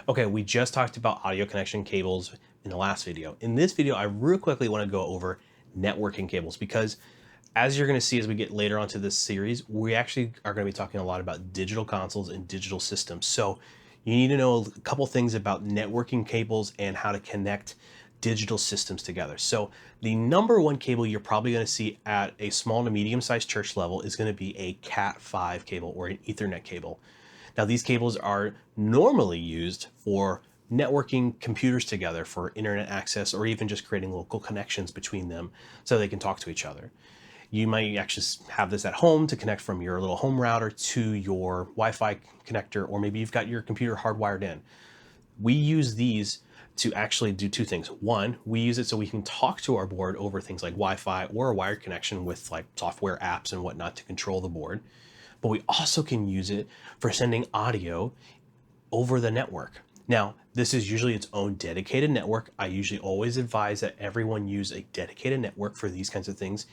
Okay, we just talked about audio connection cables in the last video. In this video, I real quickly want to go over networking cables because as you're going to see as we get later onto this series, we actually are going to be talking a lot about digital consoles and digital systems. So you need to know a couple things about networking cables and how to connect digital systems together. So the number one cable you're probably going to see at a small to medium sized church level is going to be a Cat5 cable or an Ethernet cable. Now, these cables are normally used for networking computers together for internet access or even just creating local connections between them so they can talk to each other. You might actually have this at home to connect from your little home router to your Wi-Fi connector, or maybe you've got your computer hardwired in. We use these to actually do two things. One, we use it so we can talk to our board over things like Wi-Fi or a wired connection with like software apps and whatnot to control the board. But we also can use it for sending audio over the network. Now, this is usually its own dedicated network. I usually always advise that everyone use a dedicated network for these kinds of things,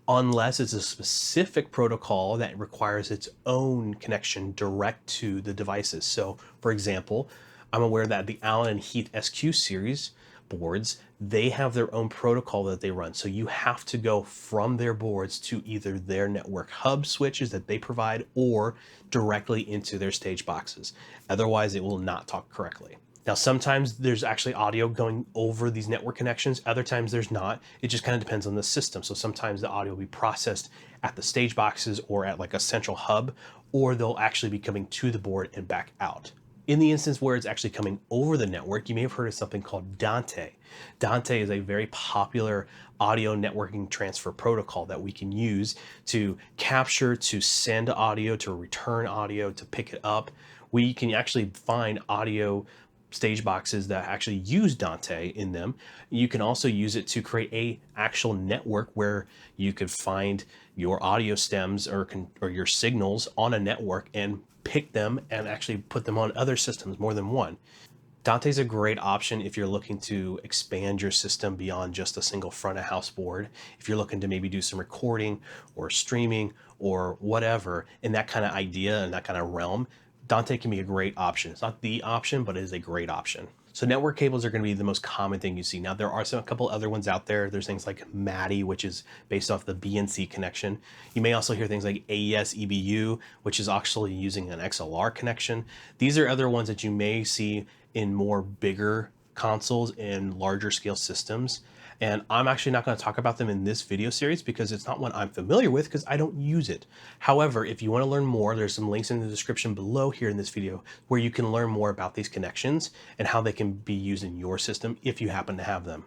unless it's a specific protocol that requires its own connection direct to the devices. So, for example, I'm aware that the Allen and Heath SQ series boards, they have their own protocol that they run. So you have to go from their boards to either their network hub switches that they provide or directly into their stage boxes. Otherwise, it will not talk correctly. Now, sometimes there's actually audio going over these network connections. Other times there's not. It just kind of depends on the system. So sometimes the audio will be processed at the stage boxes or at like a central hub, or they'll actually be coming to the board and back out. In the instance where it's actually coming over the network, you may have heard of something called Dante. Dante is a very popular audio networking transfer protocol that we can use to capture, to send audio, to return audio, to pick it up. We can actually find audio stage boxes that actually use Dante in them. You can also use it to create a actual network where you could find your audio stems or your signals on a network and pick them and actually put them on other systems, more than one. Dante is a great option if you're looking to expand your system beyond just a single front of house board. If you're looking to maybe do some recording or streaming or whatever in that kind of idea and that kind of realm, Dante can be a great option. It's not the option, but it is a great option. So network cables are going to be the most common thing you see. Now there are a couple other ones out there. There's things like MADI, which is based off the BNC connection. You may also hear things like AES EBU, which is actually using an XLR connection. These are other ones that you may see in more bigger consoles and larger scale systems. And I'm actually not going to talk about them in this video series because it's not one I'm familiar with because I don't use it. However, if you want to learn more, there's some links in the description below here in this video where you can learn more about these connections and how they can be used in your system if you happen to have them.